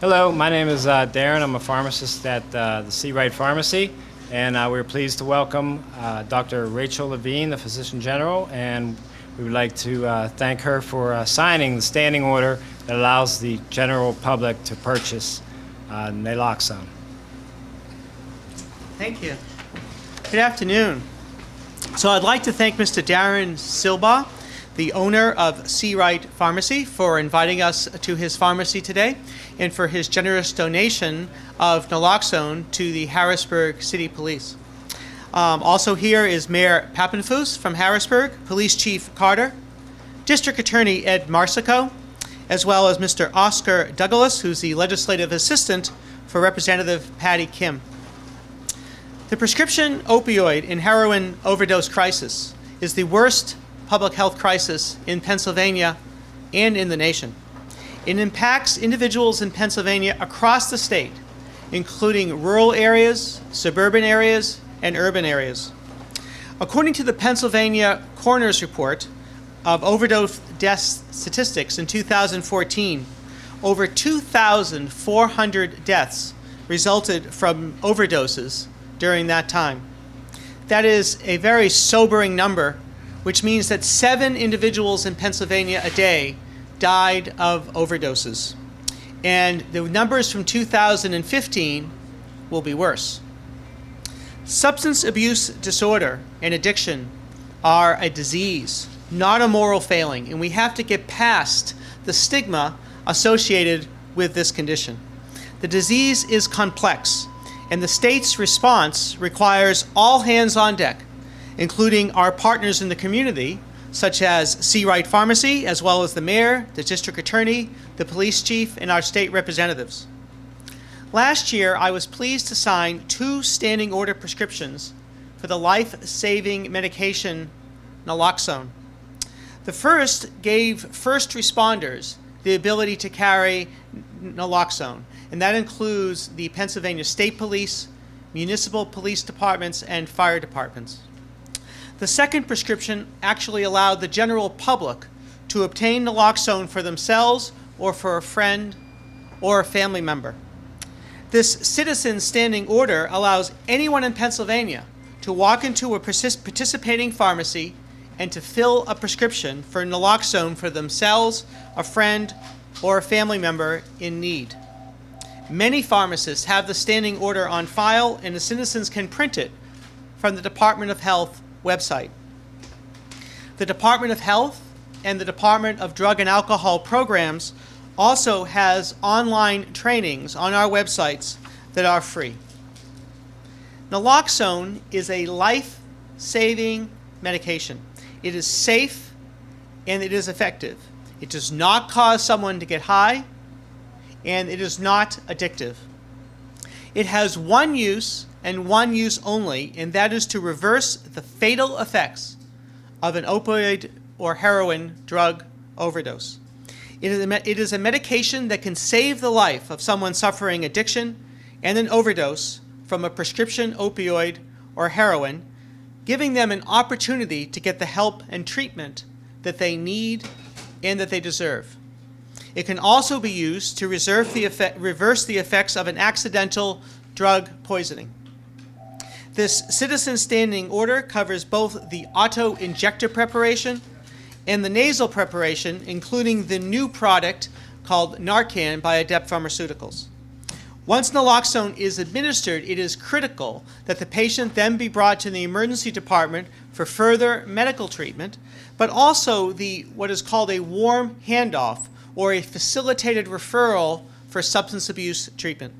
Hello, my name is Darren. I'm a pharmacist at the Statewide Pharmacy, and we're pleased to welcome Dr. Rachel Levine, the Physician General, and we would like to thank her for signing the standing order that allows the general public to purchase Naloxone. Thank you. Good afternoon. So I'd like to thank Mr. Darren Silba, the owner of Statewide Pharmacy, for inviting us to his pharmacy today and for his generous donation of Naloxone to the Harrisburg City Police. Also here is Mayor Pappenfuss from Harrisburg, Police Chief Carter, District Attorney Ed Marsico, as well as Mr. Oscar Douglas, who's the legislative assistant for Representative Patty Kim. The prescription opioid and heroin overdose crisis is the worst public health crisis in Pennsylvania and in the nation. It impacts individuals in Pennsylvania across the state, including rural areas, suburban areas, and urban areas. According to the Pennsylvania Coroner's Report of overdose death statistics in 2014, over 2,400 deaths resulted from overdoses during that time. That is a very sobering number, which means that 7 individuals in Pennsylvania a day died of overdoses. And the numbers from 2015 will be worse. Substance abuse disorder and addiction are a disease, not a moral failing, and we have to get past the stigma associated with this condition. The disease is complex, and the state's response requires all hands on deck, including our partners in the community, such as Statewide Pharmacy, as well as the mayor, the district attorney, the police chief, and our state representatives. Last year, I was pleased to sign 2 standing order prescriptions for the life-saving medication Naloxone. The first gave first responders the ability to carry Naloxone, and that includes the Pennsylvania State Police, municipal police departments, and fire departments. The second prescription actually allowed the general public to obtain Naloxone for themselves or for a friend or a family member. This citizen standing order allows anyone in Pennsylvania to walk into a participating pharmacy and to fill a prescription for Naloxone for themselves, a friend, or a family member in need. Many pharmacists have the standing order on file, and the citizens can print it from the Department of Health website. The Department of Health and the Department of Drug and Alcohol Programs also has online trainings on our websites that are free. Naloxone is a life-saving medication. It is safe and it is effective. It does not cause someone to get high, and it is not addictive. It has one use and one use only, and that is to reverse the fatal effects of an opioid or heroin drug overdose. It is a medication that can save the life of someone suffering addiction and an overdose from a prescription opioid or heroin, giving them an opportunity to get the help and treatment that they need and that they deserve. It can also be used to reverse the effects of an accidental drug poisoning. This citizen standing order covers both the auto-injector preparation and the nasal preparation, including the new product called Narcan by Adept Pharmaceuticals. Once Naloxone is administered, it is critical that the patient then be brought to the emergency department for further medical treatment, but also what is called a warm handoff or a facilitated referral for substance abuse treatment.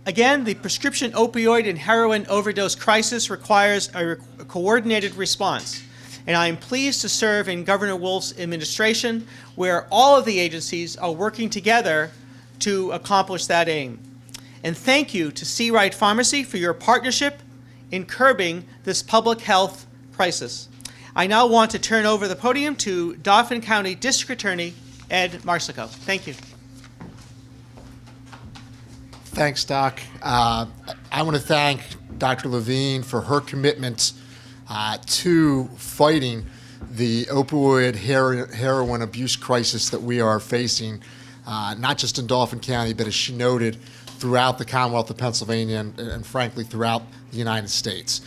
Again, the prescription opioid and heroin overdose crisis requires a coordinated response, and I am pleased to serve in Governor Wolf's administration, where all of the agencies are working together to accomplish that aim. And thank you to Statewide Pharmacy for your partnership in curbing this public health crisis. I now want to turn over the podium to Dauphin County District Attorney Ed Marsico. Thank you. Thanks, Doc. I want to thank Dr. Levine for her commitment to fighting the opioid heroin abuse crisis that we are facing not just in Dauphin County, but as she noted, throughout the Commonwealth of Pennsylvania and frankly throughout the United States.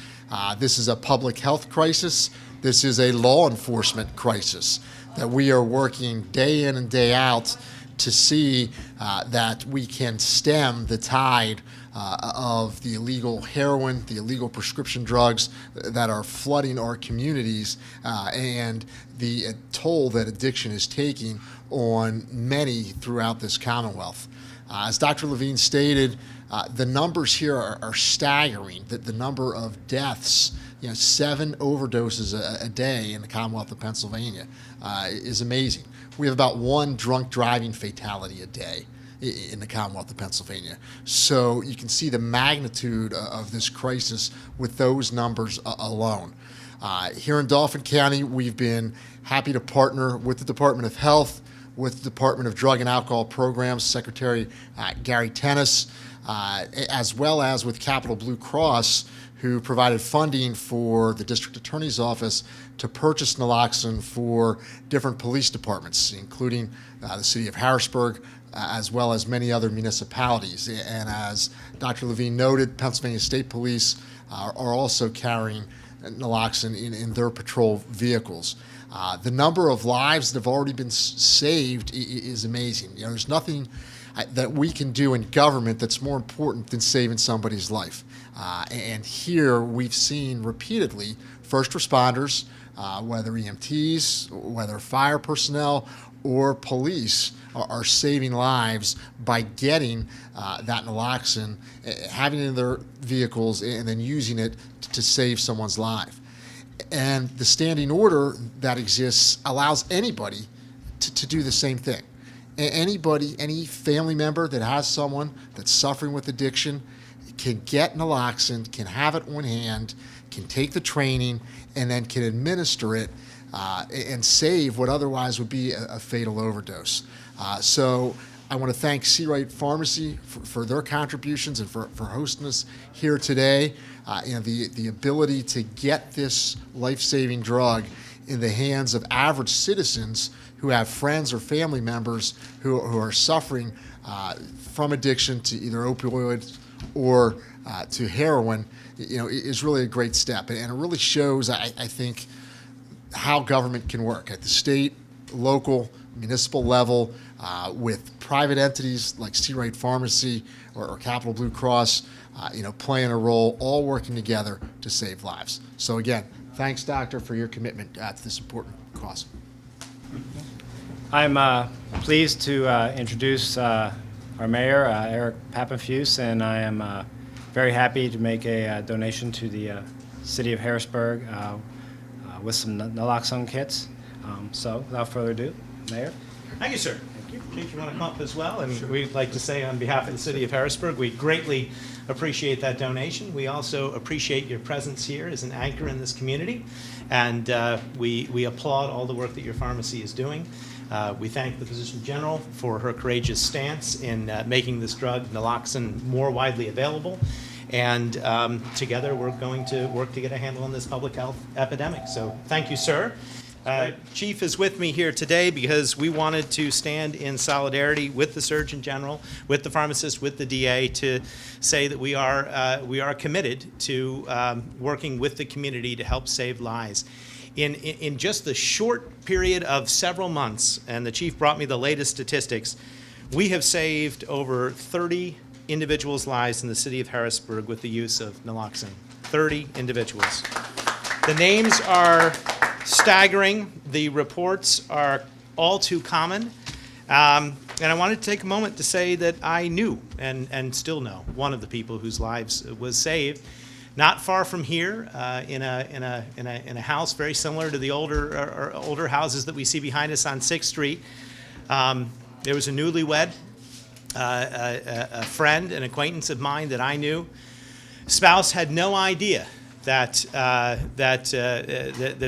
This is a public health crisis. This is a law enforcement crisis that we are working day in and day out to see that we can stem the tide of the illegal heroin, the illegal prescription drugs that are flooding our communities, and the toll that addiction is taking on many throughout this Commonwealth. As Dr. Levine stated, the numbers here are staggering. The number of deaths, 7 overdoses a day in the Commonwealth of Pennsylvania is amazing. We have about 1 drunk driving fatality a day in the Commonwealth of Pennsylvania. So you can see the magnitude of this crisis with those numbers alone. Here in Dauphin County, we've been happy to partner with the Department of Health, with the Department of Drug and Alcohol Programs, Secretary Gary Tennis, as well as with Capital Blue Cross, who provided funding for the District Attorney's Office to purchase naloxone for different police departments, including the city of Harrisburg, as well as many other municipalities. And as Dr. Levine noted, Pennsylvania State Police are also carrying naloxone in their patrol vehicles. The number of lives that have already been saved is amazing. There's nothing that we can do in government that's more important than saving somebody's life. And here we've seen repeatedly first responders, whether EMTs, whether fire personnel, or police are saving lives by getting that naloxone, having it in their vehicles, and then using it to save someone's life. And the standing order that exists allows anybody to do the same thing. Anybody, any family member that has someone that's suffering with addiction can get naloxone, can have it on hand, can take the training, and then can administer it and save what otherwise would be a fatal overdose. So I want to thank C-Right Pharmacy for their contributions and for hosting us here today. The ability to get this life-saving drug in the hands of average citizens who have friends or family members who are suffering from addiction to either opioids or to heroin, is really a great step. And it really shows, I think, how government can work at the state, local, municipal level, with private entities like C-Right Pharmacy or Capital Blue Cross, playing a role, all working together to save lives. So again, thanks, Doctor, for your commitment to this important cause. I'm pleased to introduce our mayor, Eric Pappenfuse, and I am very happy to make a donation to the city of Harrisburg with some naloxone kits. So without further ado, Mayor. Thank you, sir. Chief, you want to come up as well? And we'd like to say on behalf of the city of Harrisburg, we greatly appreciate that donation. We also appreciate your presence here as an anchor in this community. And we applaud all the work that your pharmacy is doing. We thank the Physician General for her courageous stance in making this drug, naloxone, more widely available. And together we're going to work to get a handle on this public health epidemic. So thank you, sir. Chief is with me here today because we wanted to stand in solidarity with the Surgeon General, with the pharmacist, with the DA to say that we are committed to working with the community to help save lives. In just the short period of several months, and the chief brought me the latest statistics, we have saved over 30 individuals' lives in the city of Harrisburg with the use of naloxone. 30 individuals. The names are staggering. The reports are all too common. And I wanted to take a moment to say that I knew and still know one of the people whose lives was saved. Not far from here, in a house very similar to the older houses that we see behind us on 6th Street, there was a newlywed, a friend, an acquaintance of mine that I knew. Spouse had no idea that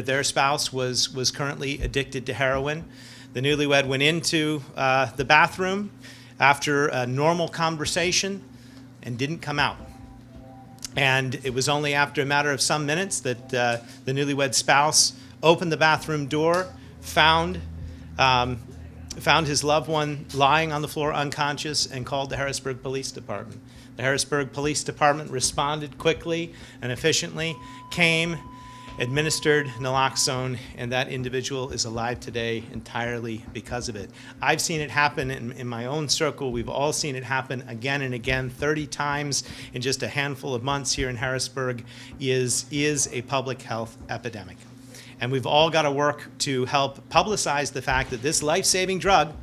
their spouse was currently addicted to heroin. The newlywed went into the bathroom after a normal conversation and didn't come out. And it was only after a matter of some minutes that the newlywed spouse opened the bathroom door, found found his loved one lying on the floor unconscious and called the Harrisburg Police Department. The Harrisburg Police Department responded quickly and efficiently, came, administered naloxone, and that individual is alive today entirely because of it. I've seen it happen in my own circle. We've all seen it happen again and again. 30 times in just a handful of months here in Harrisburg is a public health epidemic. And we've all got to work to help publicize the fact that this life-saving drug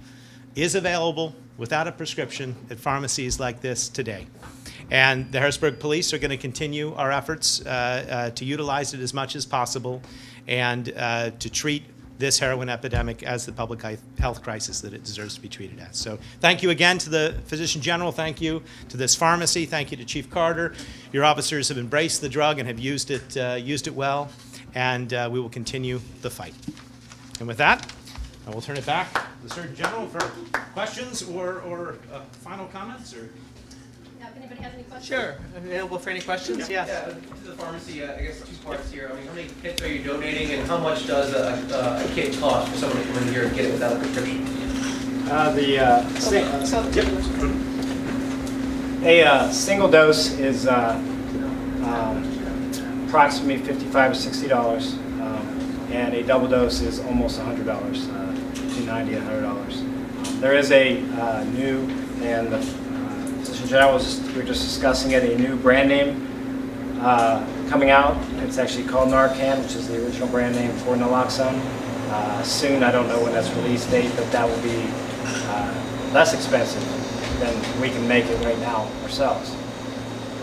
is available without a prescription at pharmacies like this today. And the Harrisburg Police are going to continue our efforts to utilize it as much as possible and to treat this heroin epidemic as the public health crisis that it deserves to be treated as. So thank you again to the Physician General. Thank you to this pharmacy. Thank you to Chief Carter. Your officers have embraced the drug and have used it well. And we will continue the fight. And with that, I will turn it back to the Surgeon General for questions or final comments. Or If anybody has any questions? Sure. Available for any questions? Yeah, to the pharmacy, I guess 2 parts here. I mean, how many kits are you donating, and how much does a kit cost for someone to come in here and get it without a prescription? A single dose is approximately $55 or $60, and a double dose is almost $100, between $90 and $100. There is a new, and the Physician General we were just discussing it, a new brand name coming out. It's actually called Narcan, which is the original brand name for naloxone. Soon, I don't know when that's release date, but that will be less expensive than we can make it right now ourselves.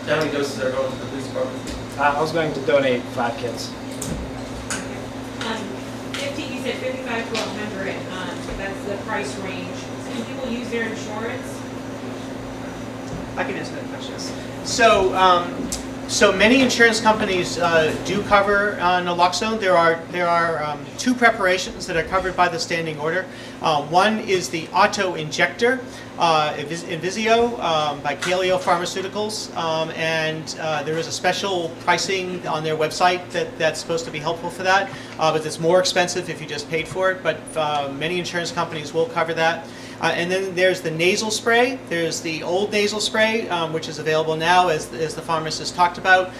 How many doses are going to the police department? I was going to donate 5 kits. 50, you said 55 to 100, that's the price range. Can people use their insurance? I can answer that question. So many insurance companies do cover naloxone. There are 2 preparations that are covered by the standing order. One is the auto-injector, Invisio, by Kaleo Pharmaceuticals, and there is a special pricing on their website that's supposed to be helpful for that, but it's more expensive if you just paid for it, but many insurance companies will cover that. And then there's the nasal spray. There's the old nasal spray, which is available now, as the pharmacist talked about.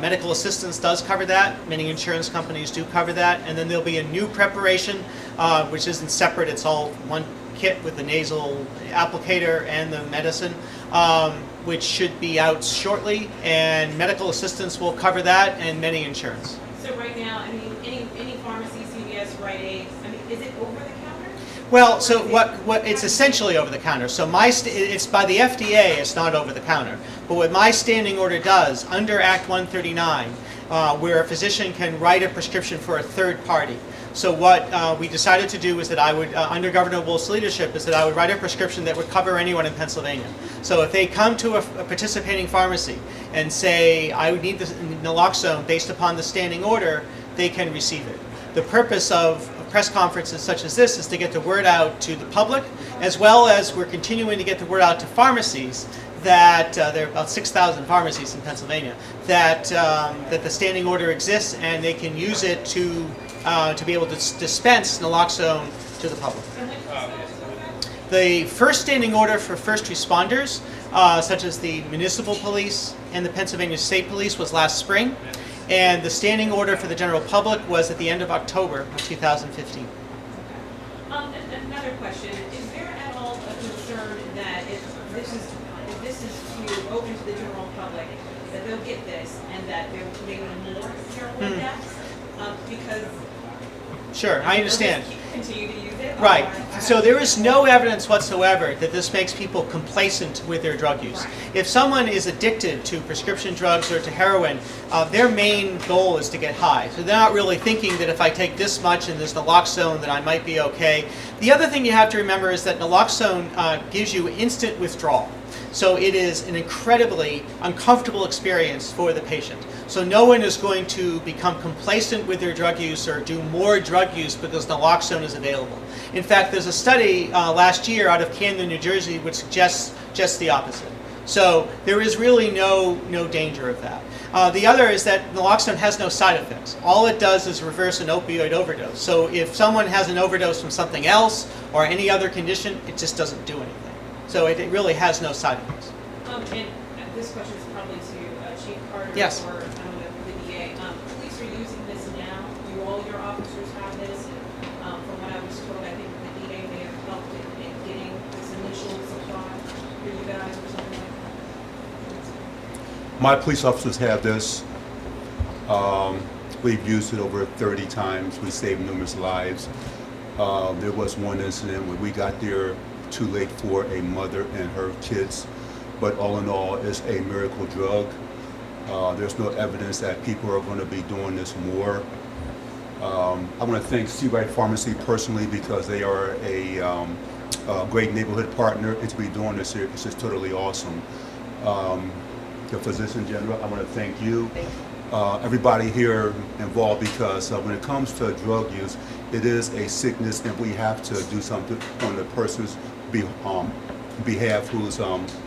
Medical assistance does cover that. Many insurance companies do cover that. And then there'll be a new preparation, which isn't separate. It's all one kit with the nasal applicator and the medicine, which should be out shortly. And medical assistance will cover that, and many insurance. So right now, I mean, any pharmacy, CVS, Rite Aid, I mean, is it over the counter? Well, so what it's essentially over the counter. So it's by the FDA. It's not over the counter. But what my standing order does under Act 139, where a physician can write a prescription for a third party. So what we decided to do is that I would, under Governor Wolf's leadership, is that I would write a prescription that would cover anyone in Pennsylvania. So if they come to a participating pharmacy and say, I would need the naloxone based upon the standing order, they can receive it. The purpose of press conferences such as this is to get the word out to the public, as well as we're continuing to get the word out to pharmacies that there are about 6,000 pharmacies in Pennsylvania that the standing order exists, and they can use it to be able to dispense naloxone to the public. The first standing order for first responders, such as the municipal police and the Pennsylvania State Police, was last spring. And the standing order for the general public was at the end of October of 2015. Another question, is there at all a concern that if this is to open to the general public, that they'll get this and that there may be more heroin deaths? Because Sure, I understand. Continue to use it? Right. So there is no evidence whatsoever that this makes people complacent with their drug use. If someone is addicted to prescription drugs or to heroin, their main goal is to get high. So they're not really thinking that if I take this much and this naloxone that I might be okay. The other thing you have to remember is that naloxone gives you instant withdrawal. So it is an incredibly uncomfortable experience for the patient. So no one is going to become complacent with their drug use or do more drug use because naloxone is available. In fact, there's a study last year out of Camden, New Jersey, which suggests just the opposite. So there is really no danger of that. The other is that naloxone has no side effects. All it does is reverse an opioid overdose. So if someone has an overdose from something else or any other condition, it just doesn't do anything. So it really has no side effects. And this question is probably to Chief Carter Yes. or the DA. Police are using this now. Do all your officers have this? From what I was told, I think the DA may have helped in getting this initial supply for you guys or something like that. My police officers have this. We've used it over 30 times. We saved numerous lives. There was one incident where we got there too late for a mother and her kids, but all in all, it's a miracle drug. There's no evidence that people are going to be doing this more. I want to thank Statewide Pharmacy personally because they are a great neighborhood partner, and to be doing this here is just totally awesome. The Physician General, I want to thank you. Everybody here involved, because when it comes to drug use, it is a sickness and we have to do something on the person's behalf who's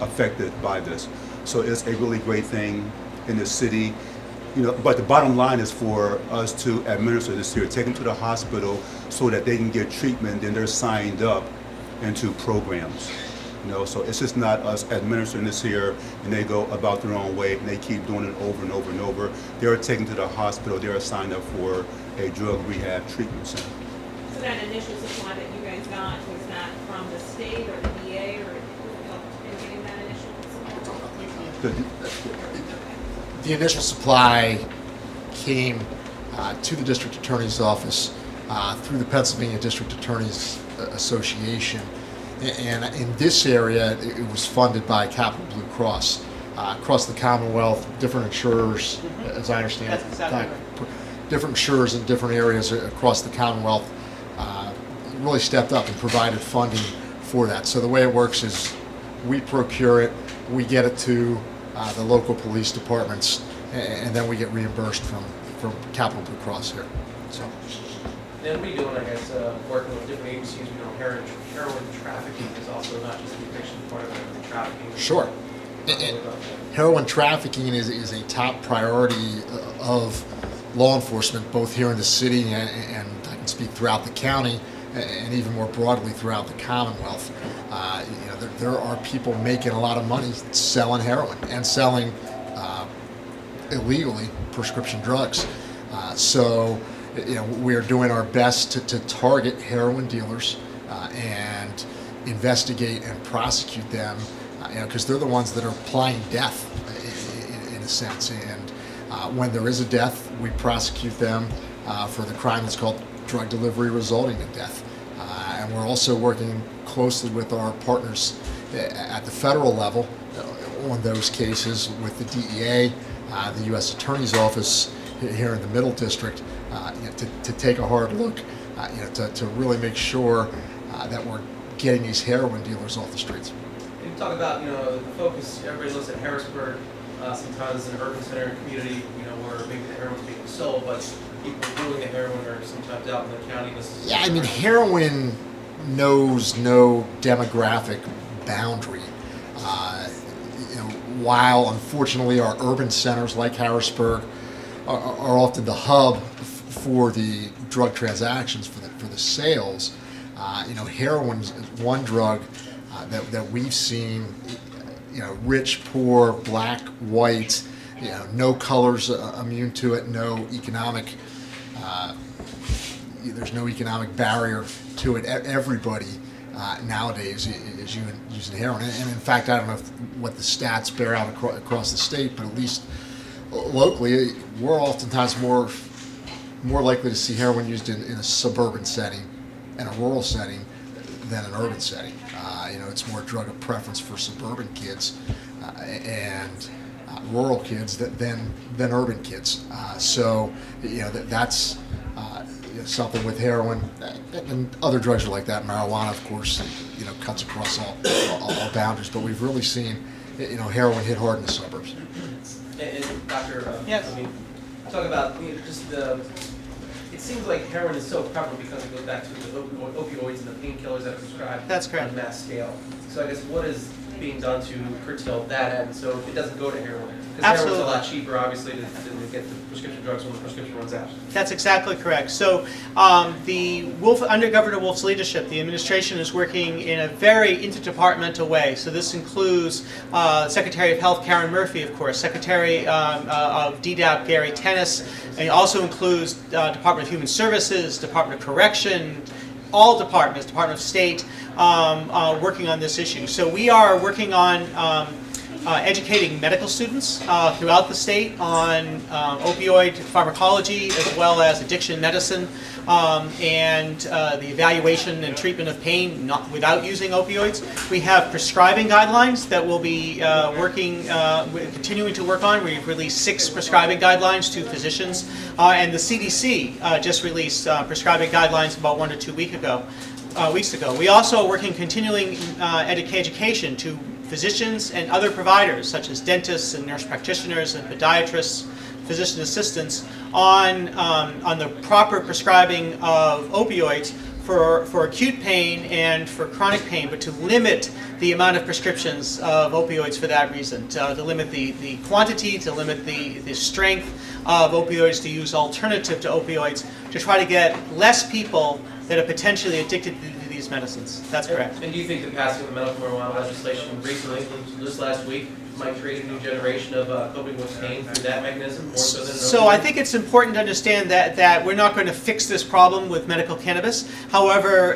affected by this. So it's a really great thing in the city. But the bottom line is for us to administer this here, take them to the hospital so that they can get treatment, and they're signed up into programs. So it's just not us administering this here and they go about their own way and they keep doing it over and over and over. They're taken to the hospital, they're signed up for a drug rehab treatment center. So that initial supply that you guys got, was that from the state or the DA, or who helped in getting that initial supply? The initial supply came to the District Attorney's Office through the Pennsylvania District Attorneys Association. And in this area, it was funded by Capital Blue Cross. Across the Commonwealth, different insurers, as I understand it, That's exactly right. different insurers in different areas across the Commonwealth really stepped up and provided funding for that. So the way it works is we procure it, we get it to the local police departments, and then we get reimbursed from Capital Blue Cross here. So. Then what are you doing, I guess, working with different agencies? We know heroin trafficking is also not just the addiction part of it, the trafficking. Sure. Heroin trafficking is a top priority of law enforcement, both here in the city and I can speak throughout the county, and even more broadly throughout the Commonwealth. There are people making a lot of money selling heroin and selling illegally prescription drugs. So we are doing our best to target heroin dealers and investigate and prosecute them, because they're the ones that are applying death in a sense. And when there is a death, we prosecute them for the crime that's called drug delivery resulting in death. And we're also working closely with our partners at the federal level on those cases with the DEA, the U.S. Attorney's Office here in the Middle District, to take a hard look, to really make sure that we're getting these heroin dealers off the streets. And you talk about, the focus, everybody looks at Harrisburg, sometimes an urban center community, where maybe the heroin's being sold, but people doing the heroin are sometimes out in the county. Yeah, I mean, heroin knows no demographic boundary. While unfortunately our urban centers like Harrisburg are often the hub for the drug transactions, for the sales, heroin is one drug that we've seen, rich, poor, black, white, no colors immune to it, no economic, there's no economic barrier to it. Everybody nowadays is using heroin. And in fact, I don't know what the stats bear out across the state, but at least locally, we're oftentimes more likely to see heroin used in a suburban setting and a rural setting than an urban setting. It's more a drug of preference for suburban kids and rural kids than urban kids. So that's something with heroin, and other drugs are like that. Marijuana, of course, cuts across all boundaries. But we've really seen heroin hit hard in the suburbs. And Dr. Yes. Talk about just it seems like heroin is so prevalent because it goes back to the opioids and the painkillers that are prescribed That's correct. on a mass scale. So I guess what is being done to curtail that end, so it doesn't go to heroin? Because heroin's Absolutely. a lot cheaper, obviously, to get the prescription drugs when the prescription runs out. That's exactly correct. So under Governor Wolf's leadership, the administration is working in a very interdepartmental way. So this includes Secretary of Health Karen Murphy, of course, Secretary of DDAP Gary Tennis, and it also includes Department of Human Services, Department of Correction, all departments, Department of State, working on this issue. So we are working on educating medical students throughout the state on opioid pharmacology as well as addiction medicine and the evaluation and treatment of pain without using opioids. We have prescribing guidelines that we'll be continuing to work on. We've released 6 prescribing guidelines to physicians, and the CDC just released prescribing guidelines about 1 to 2 weeks ago. We also are working continuing education to physicians and other providers, such as dentists and nurse practitioners and podiatrists, physician assistants, on the proper prescribing of opioids for acute pain and for chronic pain, but to limit the amount of prescriptions of opioids for that reason, to limit the quantity, to limit the strength of opioids, to use alternative to opioids, to try to get less people that are potentially addicted to these medicines. That's correct. And do you think the passing of the medical marijuana legislation recently, just last week, might create a new generation of coping with pain through that mechanism, more so than an So opioid? I think it's important to understand that we're not going to fix this problem with medical cannabis. However,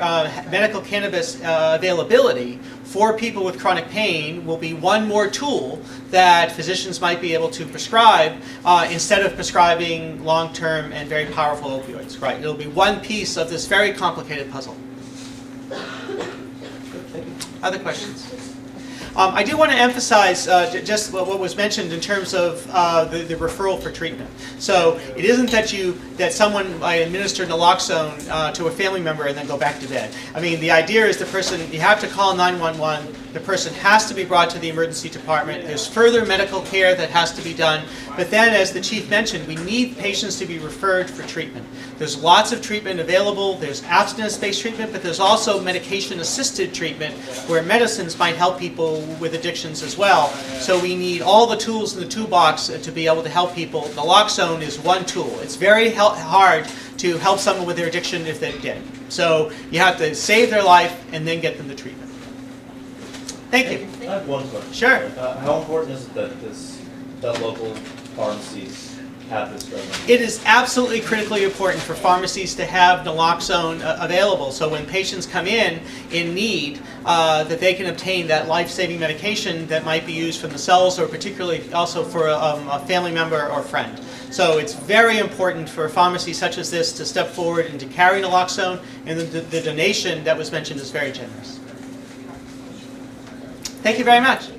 medical cannabis availability for people with chronic pain will be one more tool that physicians might be able to prescribe instead of prescribing long-term and very powerful opioids. Right? It'll be one piece of this very complicated puzzle. Other questions? I do want to emphasize just what was mentioned in terms of the referral for treatment. So it isn't that someone administer naloxone to a family member and then go back to bed. I mean, the idea is you have to call 911. The person has to be brought to the emergency department. There's further medical care that has to be done. But then, as the chief mentioned, we need patients to be referred for treatment. There's lots of treatment available. There's abstinence-based treatment, but there's also medication-assisted treatment where medicines might help people with addictions as well. So we need all the tools in the toolbox to be able to help people. Naloxone is one tool. It's very hard to help someone with their addiction if they're dead. So you have to save their life and then get them the treatment. Thank you. I have one question. Sure. How important is it that local pharmacies have this program? It is absolutely critically important for pharmacies to have naloxone available, so when patients come in need, that they can obtain that life-saving medication that might be used for themselves or particularly also for a family member or friend. So it's very important for pharmacies such as this to step forward and to carry naloxone, and the donation that was mentioned is very generous. Thank you very much.